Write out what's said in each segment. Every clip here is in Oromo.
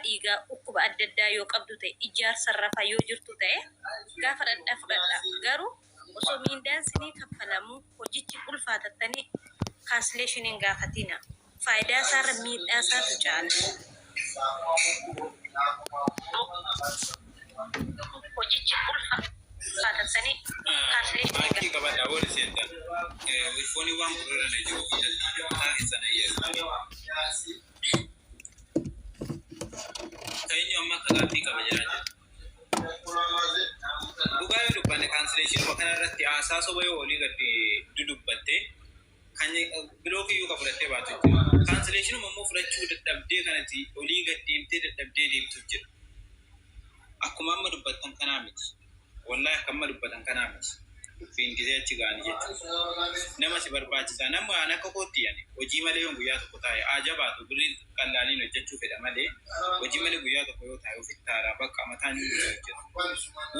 dhiigaa dhukkuba adda addaa yoo qabdu ta'e ijaarsa rafa yoo jirtu ta'e gaafa fudhadha. Garuu osoo miindaan sinii kaffalamu hojichi ulfaatattanii kaansileeshiniin gaafatina. Faayidaa isaarra miidhaa isaatu caala. Hojichi ulfaatattanii kaansileeshiniin Kayaknya amma kagati ka bajara. Duga yo dubbanne cancellation wakana irratti aasaa soba yoo olii gadi dudubbatte kan bilooki yoo ka fudhattee baatu cancellation immoo fudhachuu dadhabdee kanatti olii gadi deemtee dadhabdee deemtu jira. Akkuma amma dubbattan kanaa miti. Wallahi akkuma dubbatan kanaa miti. Dubbiin gisee achi gaanii jechuudha. Nama si barbaachisaa nama waan akka kootti yaani hojii malee yoo guyyaa tokko taa'e ajabaatu birrii qallaaliin hojjechuu fedha malee hojii malee guyyaa tokko yoo taa'e ofitti taaraa bakka mataan yoo hojjetu.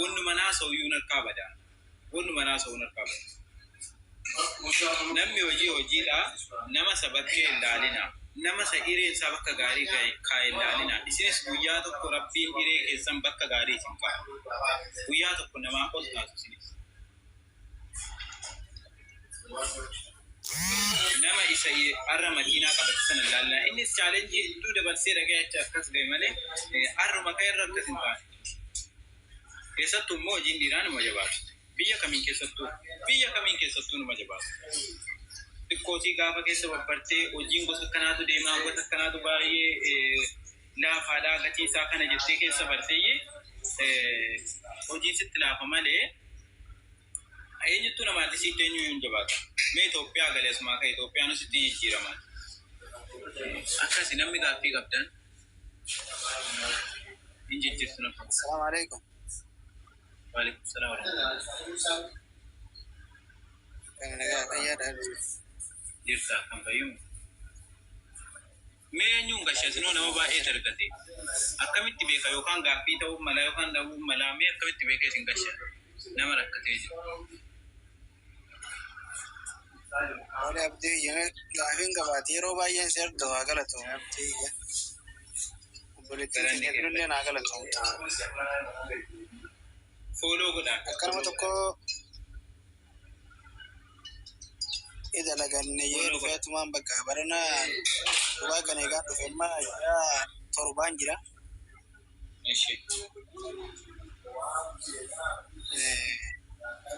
Wanni manaa sooyyuu narkaa badaa. Wanni manaa sooyyuu narkaa badaa. Namni hojiidha nama sabakkee hin laalina. Nama sa ireen isaa bakka gaarii kaa'e hin laalina. Isinis guyyaa tokko rabbiin iree keessan bakka gaarii isin kaa'e. Guyyaa tokko namaa ol taatu isinis. Nama isa arra makiinaa qabate sana laalla innis challenge hedduu dabarsee dhagee achi akkas ga'e malee arruma ka'e irra akkas hin taane. Keessattuu immoo hojiin dhiiraa nama jabaatu. Biyya kamiin keessattuu nama jabaatu. Xiqqootii gaafa keessa babbartee hojiin gosa akkanaatu deemaa gosa akkanaatu baay'ee laafaadhaa gatii isaa kana jettee keessa barteeyyee hojiin sitti laafa malee eenyutu namaatti sitti eenyu hin jabaatu. Mee Itoophiyaa galeessumaa kan Itoophiyaan sitti jijjiiraman. Akkasi namni gaaffii qabdan hin jijjiirtu nafa. Assalamu alaikum. Wa alaikum salaam wa rahmatullahi. Kan nagaa fayyaadha. Jirta kan fayyumu. Mee eenyuun gashasnoo nama baay'ee dargate. Akkamitti beeka yookaan gaaffii ta'uu mala yookaan dhabuu mala mee akkamitti beeka isin gashan nama rakkatee jiru. Wali abdii gaaffiin qabaate yeroo baay'een si argamu haa galatamu abdii. Obboleettiin keenya kunillee haa galatamu. Fooloo godhaa. Akkanuma tokko idalaganne yoo dhufeetumaan bakka barana dhugaa kana egaa dhufe immaa torbaan jira.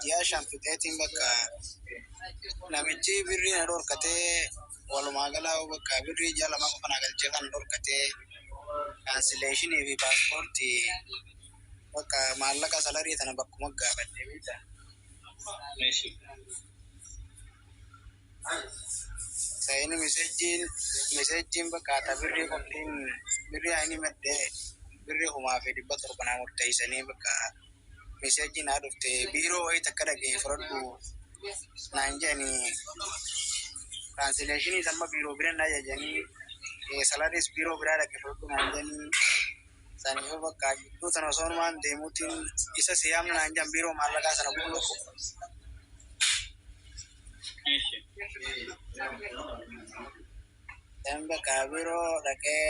Ji'a shan fixeetiin bakka namichi birrii na dhorkatee walumaa galaa bakka birrii ji'a lama qofa na galchee kan dhorkatee kaansileeshinii fi paaspoortii bakka maallaqa salarii tana bakkuma gaafadhee beekta. Sayini meseejiin bakka ata birrii qoftiin birrii ayini maddee birrii humaa fi 700 murteessanii bakka meseejiin haa dhufte biiroo wayii takka dhagee fudhadhu naan jedhanii kaansileeshinii samma biiroo bira na ajajanii salariis biiroo biraa dhagee fudhadhu naan jedhanii saniif bakka gidduu sana osoo numaan deemuutiin isa siyaamna naan jedhan biiroo maallaqaa sana gullufu. Dan bakka biiroo dhaqee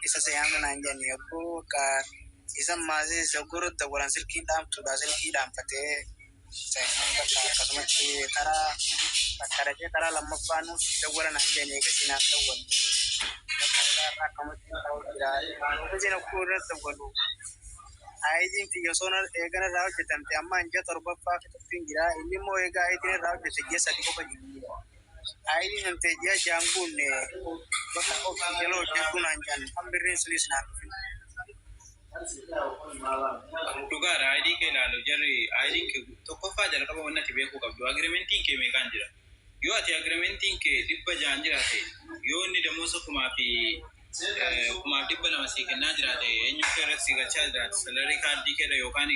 isa siyaamna naan jedhanii yogguu bakka isan maasii soggoroo dawalan silkiin dhaamtuudha silkii dhaamfatee akkasumatti karaa bakka dhaqee karaa lammaffaan dawwala naan jedhanii eega sinaaf dawwalu akkamatti ta'uu jira isin akkuma irratti dawwalu aayitiin xiyya osoo eegana irraa hojjetamte amma inja torbaffaa fixattiin jira inni immoo eegaa aayitiin irraa hojjete ji'a 3 qofa jiru aayitiin namtee ji'a jaanguun bakka ofii jala hojjechuun hanjaan hambirriin sunis naaf Dhugaadha ayidii kee ilaalu jarri ayidiin kee tokkoffaa jalqaba wanna ati beekuu qabdu agirimentiin kee meeqaan jira yoo ati agirimentiin kee 600 jiraate yoo inni damoosa 200 sii kennaa jiraate eenyu kee irratti si galchaa jiraate salarii kaardii kee irra yookaan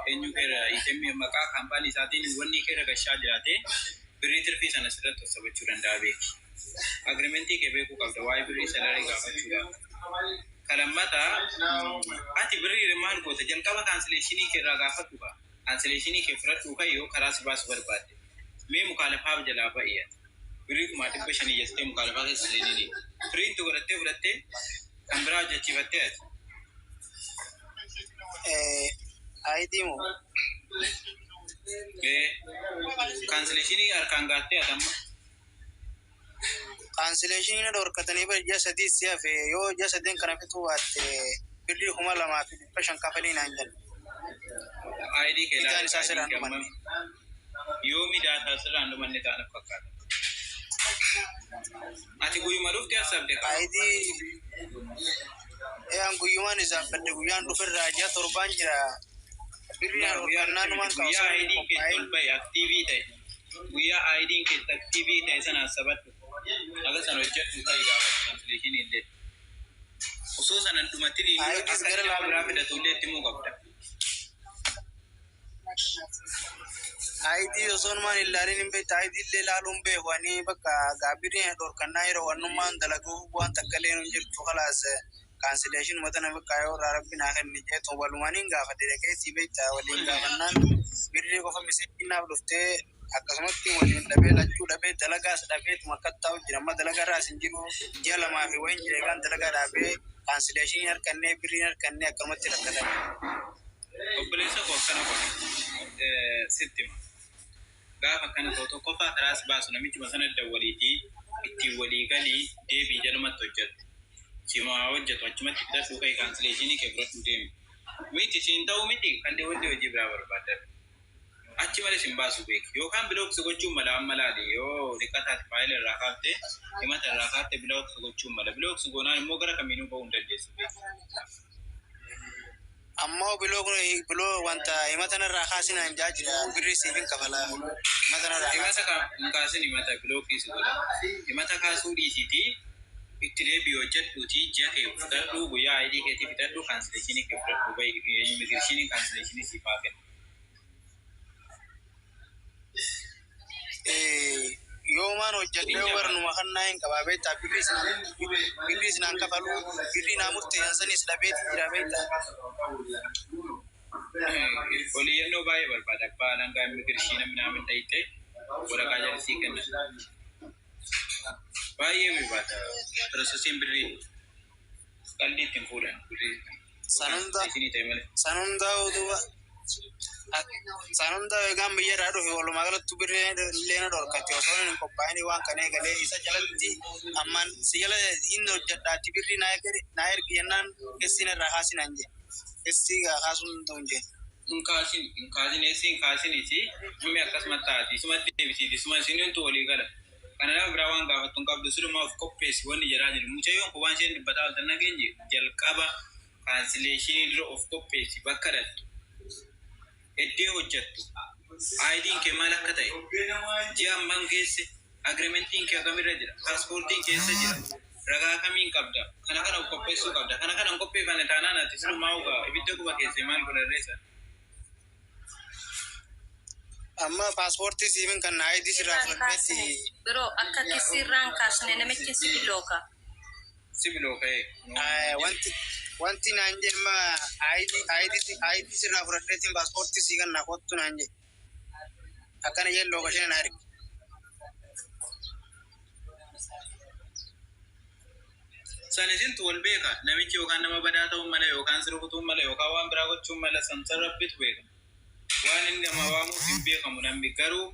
eenyu kee irra itemmii maqaa kaampaanii isaatiin wanni kee irra galchaa jiraate birrii tirfii sana sirratti sabachuu danda'a beeki. Agirimentii kee beekuu qabda waa'ee birrii salarii gaafachuudhaaf. Kalammata ati birrii maal goota jalqaba kaansileeshinii kee irraa gaafadhu ka kaansileeshinii kee fudhadhu ka yoo karaa si baasu barbaadde mee mukaalafaaf jalaa ba'iyya birrii 500 jettee mukaalafaa keessa seenini piriinti godhattee fudhattee kan biraa hojjechiifattee ati ID mo. Cancellation harkaan gaattee atamma. Cancellation ina dorkatanii bar ji'a sadii si hafe yoo ji'a sadeen kana fituu baatte birrii 2,500 kafalii naan jedhan. ID kee Ijaan isaa sirraan dhumanne. Yoomi daataa sirraan dhumanne ta'an fakkaata. Ati guyyuma dhufte asabde qaba. ID an guyyumaan isaaf badde guyyaan dhufirraa ji'a torbaan jira. Birrii naannumaan guyyaa ID kee tolbay aktiivii ta'e. Guyyaa ID kee aktiivii ta'e sana sabaddu. Aga sana hojjedhu ta'e gaafa cancellation illee. Osoo sanan dhumatti ni akka nama biraa fidatu illee itti muu qabda. ID osoo numaan ilaalin hin beektu ID illee ilaaluun beekwanii bakka gaabbirii dhorkannaa yeroo wannummaan dalaguu waan takkalee nu jirtu kalaas cancellation matana bakka yoo rabbi naa kenni jeetu walumaniin gaafate dhaqee si beekta waliin gaafannaan birrii qofa miseennaaf dhuftee akkasumatti waliin dhabee lachuu dhabee dalagaas dhabee makkattaa'u jira amma dalagaarraas hin jiru ji'a lamaa fi wayin jireegaan dalagaa dhaabee cancellation harkannee birrii harkannee akkamatti rakkatan. Obboleessa koo akkana godhe sittima. Gaafa kana tokkoffaa karaas baasu namichuma sana dawwaliitii ittiin walii galii deebii jalumatti hojjetu. Simaa hojjetu achumatti fidadhuu ka'e cancellation kee fudhadhuu deemi. Miti siin ta'uu miti kan hojii biraa barbaadan. Achi malee sin baasu beeki. Yookaan bilooksa gochuun mala amma laali yoo dhiqataati faayila irraa kaaftee himata irraa kaaftee bilooksa gochuun mala. Bilooksa goonaan immoo gara kamiinuu ba'uu hin dandeessu beeki. Ammoo biloo wanta himatan irraa kaasinaan jaa jira birrii siifin kafalaa himatan irraa himata hin kaasin himata biloo keessa godha himata kaasuu dhiisitii itti deebii hojjedhuutii ji'a kee fudhadhuu guyyaa ID keetii fidadhuu cancellation kee fudhadhuu bayi immigration cancellation siif haa kennu. Yoomaan hojjedhee warnuma kannaa hin qabaa beektaa birrii sinaan kafaluu birrii naa murteessan sanis dhabeetii jira beektaa. Oliyyannoo baay'ee barbaada abbaa alangaa immigration namni ta'ite waraqaa jallisii kenna. Baay'ee barbaada piroosesiin birrii qalbii ittiin fuudhan birrii. Sanunda egaan biyyarraa dhufe walumaa galatti birrii illee na dhorkate osoo hin qophaa'in waan kana eegalee isa jalatti ammaan si jala inni hojjedhaatti birrii naa ergi jennaan keessin irraa haasinaan jedhe. Keessi haasuun ta'uun jedhe. Hin kaasinisi namni akkasumatti taati isumatti deebisiiti isuma isintu walii gala. Kana nama biraa waan gaafattu hin qabdu silumaa of qopheessi wanni jedhaa jiru. Mucayyoon kun waan isheen dubbataa oltan nageenye jalqaba cancellation dura of qopheessi bakka dhattu. Eddee hojjettu. ID'n kee maal akka ta'e ji'a ammaan keesse agreementiin kee akamirra jira paaspoortiin keessa jira ragaa kamiin qabda kana of qopheessuu qabda kana hin qopheeffanne taanaan ati silumaa ugaa ibidda quba keessee maal godharreessa. Amma paaspoortii siifin kan ID sirraa fudhadheetti. Biroo akka kisiirraan kaasne namichi sibilooka. Sibilooka wanti naan jedhama ID sirraa fudhadheetiin paaspoortii sii kan naa kottu naan jedhe. Akkana jedhe lookasheen na erge. Sanisintu wal beeka namichi yookaan nama badaa ta'uu mala yookaan sirbutuu mala yookaan waan biraa gochuu mala samsa rabbitu beeka. Waan inni nama waamuuf hin beekamu namni garuu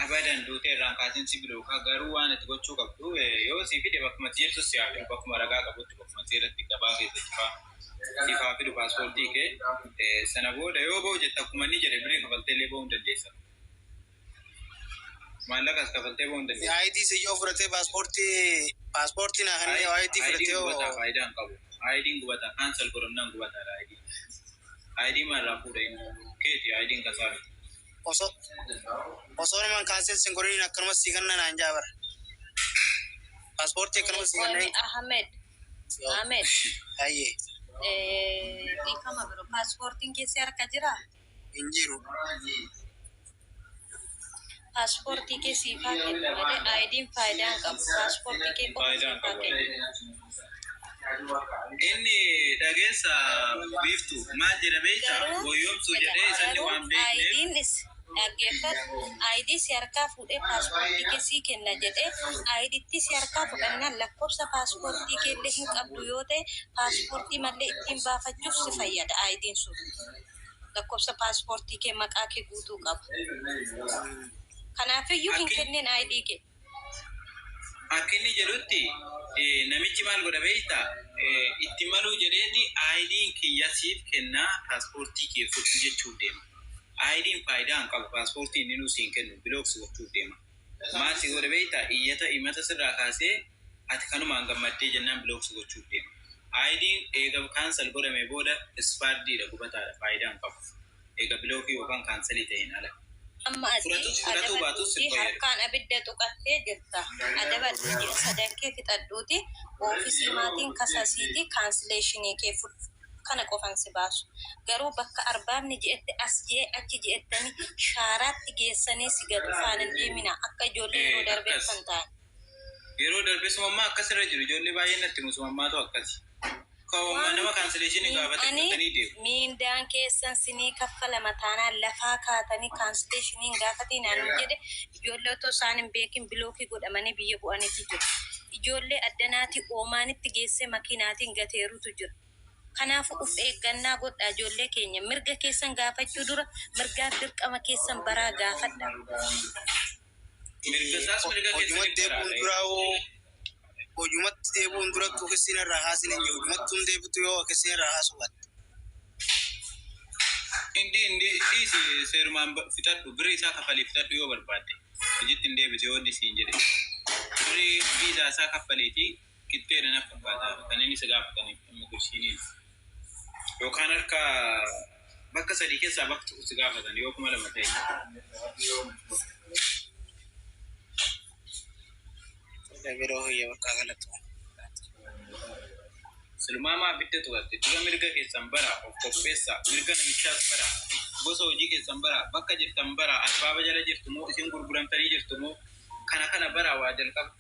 abadan duutee irraan kaasin sibilookaa garuu waan itti gochuu qabdu yoo sii fide bakkuma jirtu si haa fidu bakkuma ragaa qabutti bakkuma seeratti gabaa keessatti fa'aa fidu paaspoortii kee sana booda yoo ba'u jette akkuma inni jedhe birrii kafaltee illee ba'uu hin dandeessa. Maallaqas kafaltee ba'uu hin dandeessa. ID si yoo fudhatee paaspoortii naa kanneen ID fudhatee yoo. Faayidaan qabu. ID'n gubata kaansal godhamnaan gubataadha ID. ID maarraa fuudha inni keeti ID'n kasaa. Osoo namaan kaansel sin godhaniin akkanuma sii kanna naan jaabara. Paaspoortii akkanuma sii kanneen. Ahmed. Ayyee. Dhiifama biroo paaspoortiin keessi harka jiraa? Hin jiru. Paaspoortii kee siifaa kennu malee ID'n faayidaa hin qabu. Paaspoortii kee qofa siifaa kennu. Inni dhageessa biiftu maal jedha beektaa? Woyyoomsuu jedhee isanni waan beekneef. dhaggeeffatu ID si harkaa fuudhee paaspoortii keessii kenna jedhee IDtti si harkaa fudhannaan lakkoofsa paaspoortii keellee hin qabdu yoo ta'e paaspoortii mallee ittiin baafachuuf si fayyada ID'n sun. Lakkoofsa paaspoortii kee maqaa kee guutuu qaba. Kanaafiyyuu hin kenneen ID kee. Akka inni jedhutti namichi maal godha beektaa? Itti maluu jedheeti ID'n kiyya siif kennaa paaspoortii kee fudhu jechuuf deema. ID'n faayidaa hin qabu paaspoortii inni nuus hin kennu bilooksi gochuuf deema. Maal si godha beektaa? Iyyata himata sirraa kaasee ati kanumaan gammaddee jennaan bilooksi gochuuf deema. ID'n eega kaansal godhame booda ispaardiidha gubataadha faayidaa hin qabu. Eega bilookii yookaan kaansalii ta'een ala. Amma adabatti harkaan abidda tuqattee jirta. Adabatti ji'a sadankee fixadhuuti oofisii maatiin kasasiiti kaansileeshinii kee fudhu. Kana qofan si baasu. Garuu bakka arbaanni je'ette as je'e achi je'ettanii shaaraatti geessanii si gadu faana deemina akka ijoollee yeroo darbee kan ta'an. Yeroo darbee sumammaa akkasirra jiru ijoollee baay'een natti musumammaatu akkasi. Nama kaansileeshinii gaafatanii deemu. Miindaan keessan sinii kaffalama taanaan lafaa kaatanii kaansileeshiniin gaafatii naannoo jedhe ijoollee otoo isaan hin beekin bilookii godhamanii biyya bu'aniitu jiru. Ijoollee addanaati oomaanitti geessee makiinaatiin gateerutu jira. Kanaafuu of eeggannaa godhaa ijoollee keenya mirga keessan gaafachuu dura mirgaa dirqama keessan baraa gaafadha. Mirga isaas mirga keessan baraa. Hojumatti deebi'uun duratti ofiisin irraa haasin hin jiru. Hojumatti hin deebitu yoo ofiisin irraa haasuubatte. Indi seerumaan fixadhu birrii isaa kafalii fixadhu yoo barbaadde. Hojiitti hin deebite yoo disiin jedhe. Birrii viizaa isaa kafaliitii qixxeedha naaf fakkaata kan inni isa gaafataniif immigireeshiniin. Yookaan harka bakka sadii keessaa bakka tokko si gaafatan yoo kuma lama ta'e. Biroo hoyyee bakka galatu. Silmaamaa abidda tuqatte dura mirga keessan bara of qopheessaa mirga namichaas bara gosa hojii keessan bara bakka jirtan bara asbaaba jala jirtu moo isin gurguramtanii jirtu moo kana bara waa jalqaba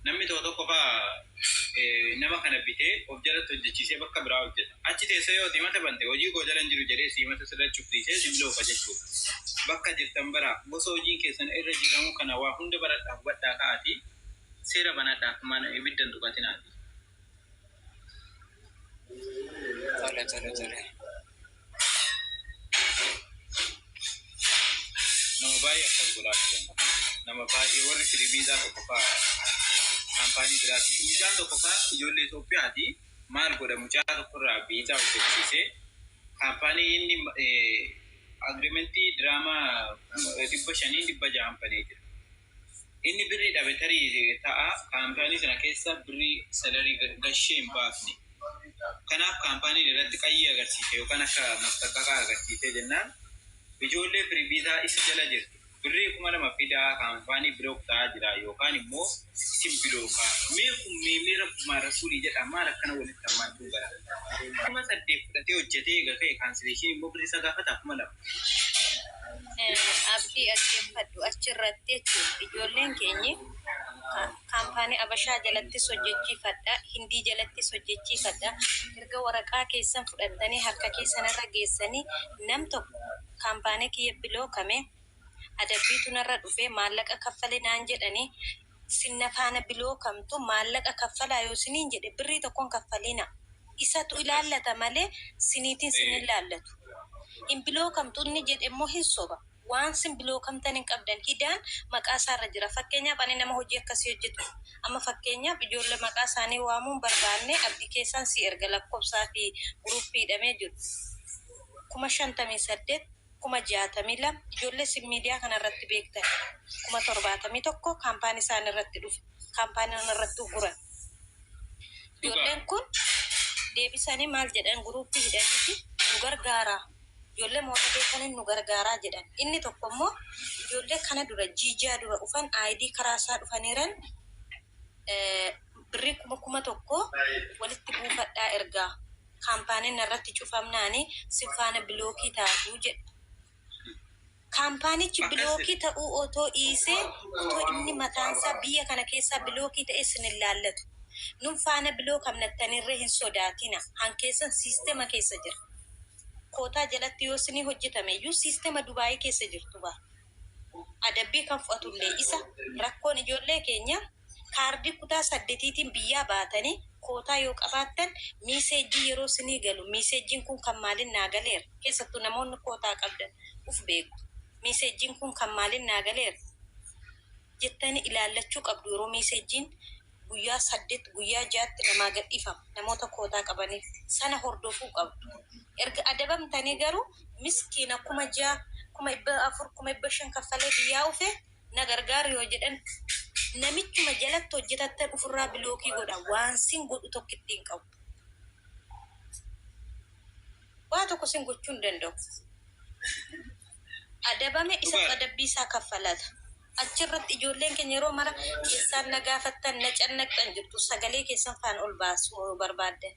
namni tokko nama kana bitee of jalatti hojjechiisee bakka biraa hojjeta achi teessee yoo himata bante hojii koo jala hin jiru jedhee himata sirrachuuf dhiisee simloofa jechuudha bakka jirtan bara gosa hojii keessan irra jiramu kana waa hunda baradhaaf badhaa ka'aati seera banadhaaf mana ibiddan tuqatinaati. Tole. Nama baay'ee akkas godhaa nama baay'ee warri firibiizaa tokko fa'aa kaampaanii biraati. Mucaan tokko fa'aa ijoollee Itoophiyaati maal godha mucaa tokkorraa viizaa hojjechiisee kaampaanii inni agriimentii diraamaa 500,600 banee jira. Inni birrii dhabe tarii ta'a kaampaanii sana keessa birrii salarii gashee hin baafne. Kanaaf kaampaanii irratti qayyii agarsiise yookaan akka mastaqqaqaa agarsiise jennaan ijoollee firibiizaa isa jala jirtu. Birrii 2,000 fidaa kaampaanii bilook ta'aa jira yookaan immoo isin bilookaa. Meera rasuulii jedha maal akkana walitti hammaachuu gara. 8,000 fudhatee hojjetee eega ka'e kaansileeshinii immoo birrii isa gaafata 2,000. Abdii dhaggeeffadhu achirratti jechuudha. Ijoolleen keenya kaampaanii Abashaa jalattis hojjechiifadha, Hindii jalattis hojjechiifadha. Erga waraqaa keessan fudhattanii harka keessanirra geessanii nam tokko kaampaanii kiyya bilookame adabbiitu narra dhufee maallaqa kaffalinaan jedhanii sinna faana bilookamtu maallaqa kaffalaa yoo siniin jedhe birrii tokkoon kaffalina. Isatu ilaallata malee siniitiin sin ilaallatu. In bilookamtu inni jedhe immoo hin soba. Waan sin bilookamtan hin qabdan hidaan maqaa isaarra jira. Fakkeenyaaf ani nama hojii akkasii hojjetu. Amma fakkeenyaaf ijoollee maqaa isaanii waamuun barbaanne abdii keessaan si erga lakkoofsaa fi guruppii hidhamee jiru. 58,000 62,000 ijoollee sin miidiyaa kanarratti beektan. 71,000 kaampaanii isaan irratti dhufe. Kaampaanii irratti guran. Ijoolleen kun deebisanii maal jedhan guruppii hidhaniiti nu gargaara. Ijoollee moota beekaniin nu gargaaraa jedhan. Inni tokko immoo ijoollee kana dura jiijaa dura dhufan ID karaa isaa dhufaniiran birrii 1,000 walitti buufadhaa ergaa. Kaampaaniin irratti cufamnaani si faana bilookii taatu jedha. Kaampaanichi bilookii ta'uu otoo dhiisee otoo inni mataansaa biyya kana keessaa bilookii ta'e sin ilaallatu. Nun faana bilookamnattanirree hin sodaatina. Hankeessan siistema keessa jira. Kootaa jalatti yoo sinii hojjetame iyyuu siistema Dubaayii keessa jirtu ba'a. adabbii kan fudhatullee isa rakkoon ijoollee keenya kaardii kutaa 8tiin biyyaa baatanii kootaa yoo qabaattan miiseejii yeroo sinii galu miiseejiin kun kan maalin naa galeera keessattuu namoonni kootaa qabdan uf beeku miiseejiin kun kan maalin naa galeera jettanii ilaallachuu qabdu yeroo miiseejiin guyyaa 8 guyyaa 6tti namaa gadhiifama namoota kootaa qabaniif sana hordofuu qabdu erga adabamtanii garuu miskiina 6,000 4,000 5,000 kaffalee biyyaa ufe na gargaar yoo jedhan namichuma jalatti hojjetattan ufirraa bilookii godha waan sin godhu tokkitti hin qabu. Waa tokko sin gochuu hin danda'u. Adabame isa adabbii isaa kaffalata. Achirratti ijoolleen keenya yeroo mara keessaan na gaafattan na cannaqxan jirtu sagalee keessan faan ol baasu barbaaddan.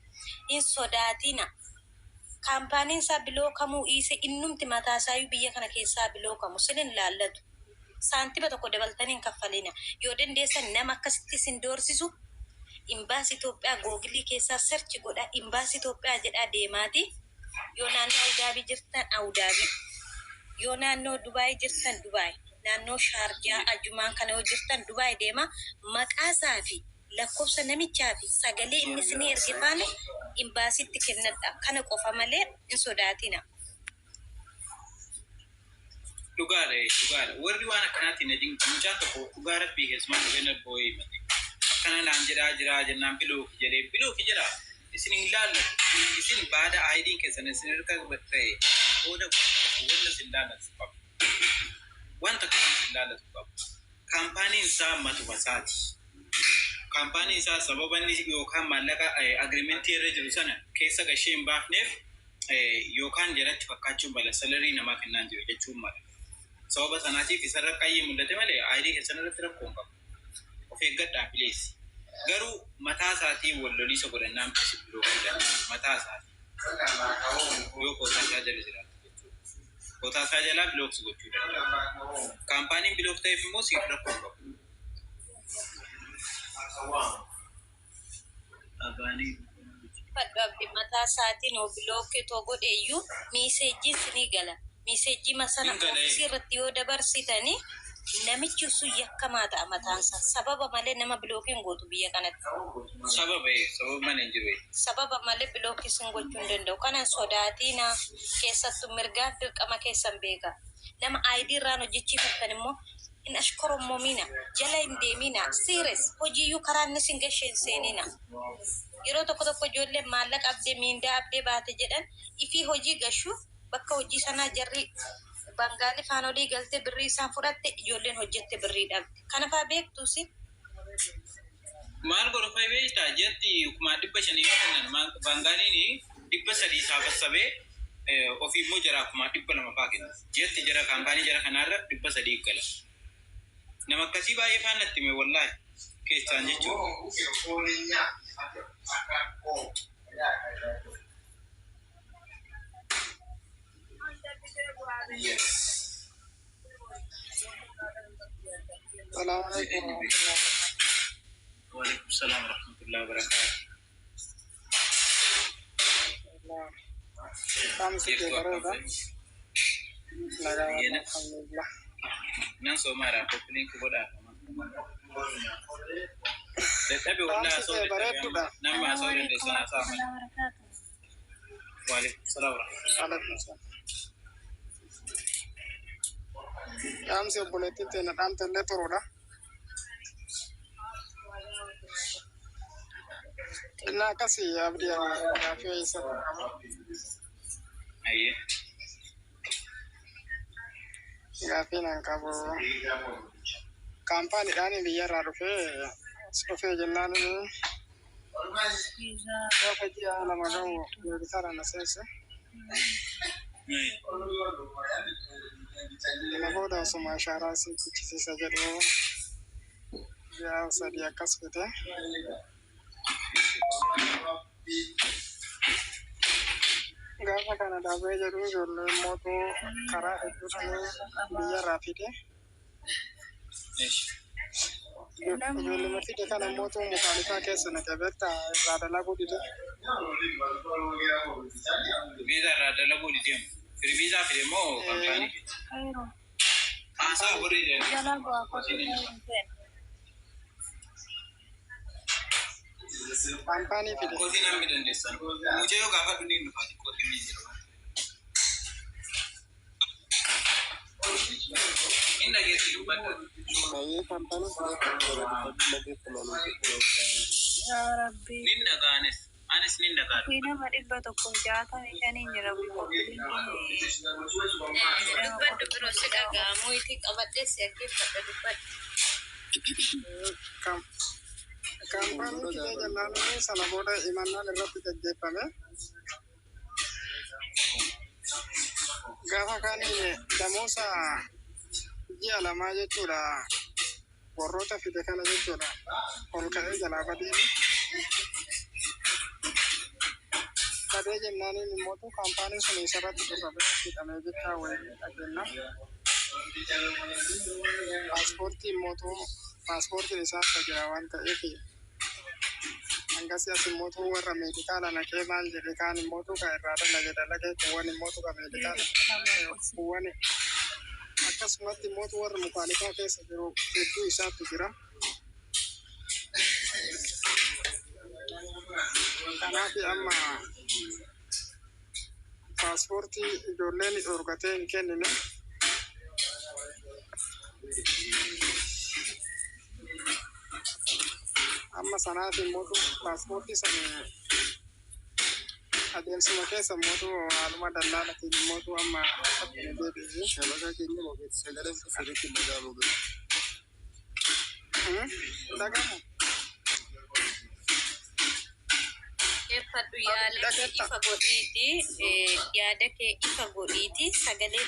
Hin sodaatina. Kaampaaniin isaa bilookamuu dhiise innumti mataa isaayyuu biyya kana keessaa bilookamu sinin laallatu. Saantiba tokko dabaltanii kaffalina yoo dandeessan nama akkasitti sin doorsisu imbaasii Itoophiyaa googilii keessaa search godha imbaasii Itoophiyaa jedhaa deemaati yoo naannoo Awudaabii jirtan Awudaabii yoo naannoo Dubaay jirtan Dubaay naannoo Shaarjaa Ajumaan kana yoo jirtan Dubaay deema maqaasaa fi lakkoofsa namichaa fi sagalee inni sinii ergifaan imbaasiitti kennadha kana qofa malee hin sodaatina. Dhugaadha. Warri waan akkanaatiin mucaan tokko dhugaarratti beekessumaan dhugana boo'ee himate. Akkana naan jira jennaan bilooki jedha. Isin hin laallu. Isin baada aayidiin keessan isin erga ta'e booda wanta isin laallatu qabu. Wanta kan isin laallatu qabu. Kaampaaniin isaa matuma isaati. Kaampaaniin isaa sababa inni yookaan maallaqa agriimentii irra jiru sana keessa gashee hin baafneef yookaan jalatti fakkaachuun mala salarii namaa kennaan jiru jechuun mala. Sababa sanaatiif isarra qayyee mul'ate malee aayidii keessan irratti rakkoon qabu. Of eeggadhaa bileessi. Garuu mataa isaatiin wal loliisa godhannaan bilookii danda'a. Mataa isaatiin. Yoo kootaa isaa jala jiraatu jechuudha. Kootaa isaa jalaa bilookii gochuu danda'a. Kaampaaniin bilook ta'eef immoo siif rakkoon qabu. Fadhaabbi mataa isaatiin oo bilookii too godheeyyuu miiseejjiin sinii gala. Miiseejjii masana ofiisii irratti yoo dabarsitanii namichi sun yakkamaa ta'a mataansa. Sababa malee nama bilookiin gootu biyya kanatti. Sababa malee hin jiru. Sababa malee bilookii sin gochuu hin danda'u. Kanan sodaatina keessattuu mirgaaf dirqama keessan beeka. Nama aayidii irraan hojjechiifattan immoo hin ashkorommoomina jala hin deemina siires hojiiyyuu karaa inni sin gashee hin seenina. Yeroo tokko ijoolleen maallaqa abdee miindaa abdee baate jedhan ifii hojii gashuu bakka hojii sanaa jarri Bangaali faanolii galtee birrii isaan fudhatte ijoolleen hojjette birrii dhabde. Kana fa'aa beektuusi. Maal godhu fa'ii beektaa jetti kuma 500 yoo kennan Bangaaliin 300 saabasabee ofii immoo jara kuma 200 fa'aa kenna. Jetti jara kaampaanii jara kanaarra 300 gala. Nama akkasii baay'ee faanatti mee wallaahi keessaan jechuudha. Yes. Assalamualaikum. Waalaikumsalam warahmatullahi wabarakatuh. Kami sudah berada. Alhamdulillah. Nang somara populing kuboda. Tapi wala so nama so de sana sama. Waalaikumsalam warahmatullahi. Am se bolete te na tam tele toroda. Ina kasi abdi ya fi isa. Aye. Gafi nan kabo. Kampani dani biya rufe. Sofe jennan ni. Ya faji ana magawo ya bisara na sese. Naboda su mashara sai kici sai sajado ya sadiya kasfete gafa kana da bai jaru jolle moto kara edutane biya rafide jolle mafide kana moto mukalifa kesa na kebeta rada lagu dide biza rada lagu dide Visa firmo kampani. Haasaa horii jedhanii. Jala bu'aa kotiin hin ta'e. Kaampaanii fide. Kotiin hammi dandeessan. Mucayyoo gaafa dunniin dhufaati kotiin ni jira. Inni dhageessi dubbadda. Baay'ee kaampaanii fide. Yaa Rabbi. Nin dhagaanis. Anis nin dhagaadha. Nama 165 jira dubbaddu biroo si dhaga'amu itti qabadhee si akkeeffadha dubbadhu. Kaampaanii fide jennaan sana booda imannaan irratti gaggeeffame. Gaafa kaaniin damoosa ji'a lamaa jechuudha. Warroota fide kana jechuudha. Ol ka'ee jalaa badee. Badee jennaaniin immoo kaampaaniin sun isarratti durrabee hidhamee jecha wayii dhageenya. Paaspoortiin isaa akka jira waan ta'eef hangasii as immoo warra meedikaala naqee maal jedhe kaan immoo kan irraa dalagee kuwwan immoo kan meedikaala kuwwan akkasumatti immoo warra mukaanikaa keessa jiru hedduu isaatti jira. Kanaaf amma paaspoortii ijoolleen dhorgatee hin kennine. Amma sanaaf immoo paaspoortii sana adeemsuma keessa immoo haaluma dallaalatiin immoo amma akkuma deebi'ee shalagaa keenya mootii sagalee sirriitti dhaga'amu dhagamu. Fadhu yaada ifa godhiiti yaada kee ifa godhiiti sagalee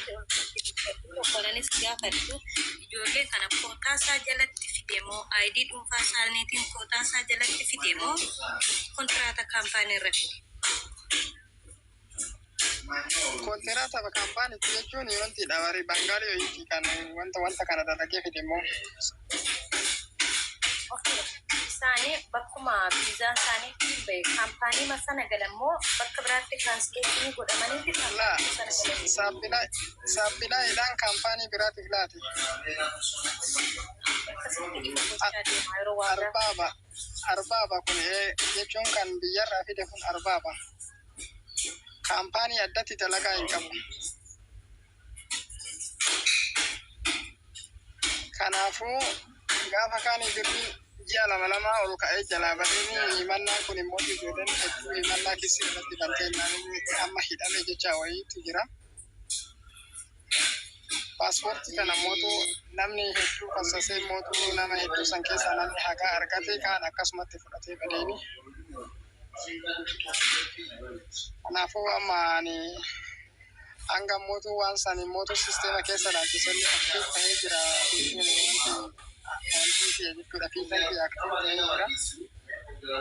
tokkonanis gaafadhu ijoollee kana kootaasaa jalatti fidemoo aayidii dhuunfaa isaaniitiin kootaasaa jalatti fidemoo kontiraata kaampaanii irra fide. Kontiraata kaampaanii jechuun wanti dhaabari Bangaalii ho'iiti kan wanta kana dalagee fidemoo. Isaanii bakkuma viizaa isaaniitiin bahe kaampaanii masana galammoo bakka biraatti tiransleetinii godhamanii bitamanii saaphilaayidhaan kaampaanii biraatti filaate. Arbaaba kun jechuun kan biyyarraa fide kun arbaaba. Kaampaanii addatti dalagaa hin qabu. Kanaafuu gaafa kaanii birrii ji'a lama ol ka'ee jalaa badee himannaan kun immoo ijoolleen hedduu himannaa keessa irratti balteennaan amma hidhame jecha wayiitu jira. Paaspoortii kana mootu namni hedduu fassasee mootu nama hedduu san keessa namni hagaa argate kaan akkasumatti fudhatee badeeni. Kanaafuu amma hanga mootu waan san mootu sisteema keessa laachisallee akkii ta'ee jira.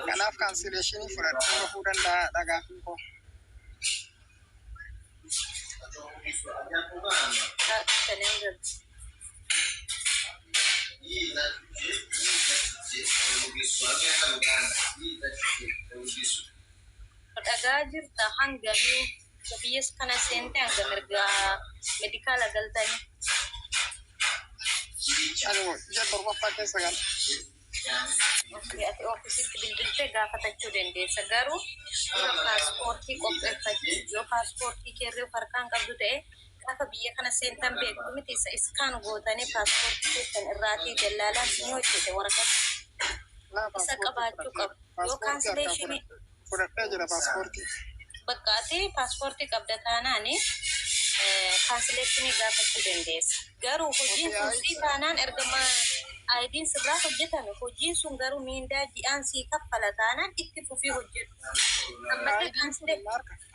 Kanaaf kaansileeshinii fudhachuu danda'a dhagaafii koo. Dhagaa jirta hangamii biyyas kana seente hanga mirgaa meedikaala galtanii. Ji'a torbaffaa keessa gala. Ati ofiisitti bilbiltee gaafatachuu dandeessa garuu yoo paaspoortii qopheeffachuu yoo paaspoortii keerree harkaan qabdu ta'e gaafa biyya kana seentan beektu miti isa iskaan gootanii paaspoortii keessan irraatii dallaalaan ni hojjete waraqaa isa qabaachuu qabu yoo kaansileeshinii fudhadhee jira paaspoortii. Bakka ati paaspoortii qabda taanaani kaansileeshinii gaafachuu dandeessa. Garuu hojiin kun sii taanaan ergama aayidiin sirraa hojjetame hojiin sun garuu miindaa ji'aan sii kaffala taanaan itti fufii hojjetu.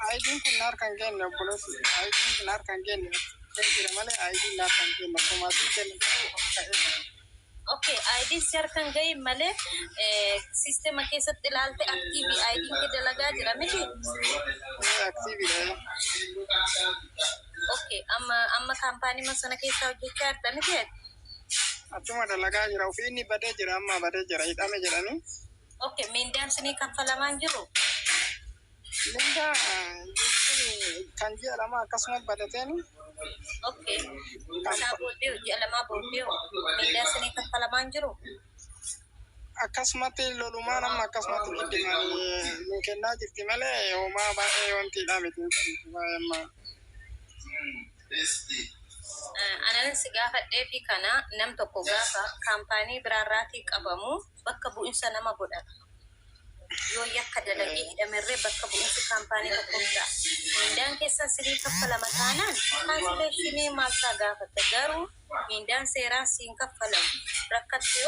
Aayidiin kun harkaan kenne obboleessi. Aayidiin kun harkaan kenne jira malee aayidiin harkaan kenne akkasumas kenne ka'ee. Okay, ID si harkaan gahi malee sisteema keessatti ilaalte aktiivii ID kee dalagaa jira miti. Aktiiviidha. Okay, amma kaampaanii masana keessa hojjechaa jirta miti. Achuma dalagaa jira ofii inni badee jira amma badee jira hidhame jedhanii. Okay, miindaan sinii kaffalamaan jiru. Mindaa jechuun kan ji'a lama akkasuma badateen Okey. Isaa booddee ji'a lamaa booddee miindaa isinii kaffalamaan jiru. Akkasumatti lolumaan amma akkasumatti guddimanii nu kennaa jirti malee homaa baay'ee wantiidha miti baay'ee amma. Anan si gaafadhee fi kana nam tokko gaafa kaampaanii biraarraatii qabamu bakka bu'insa nama godhata. Yoo yakka dalagee hidhamerree bakka bu'insi kaampaanii tokkoof ta'a. Miindaan keessan isinii kaffalama taanaan kaansileeshinii maalsaa gaafatta garuu miindaan seeraa siin kaffalamu rakkattee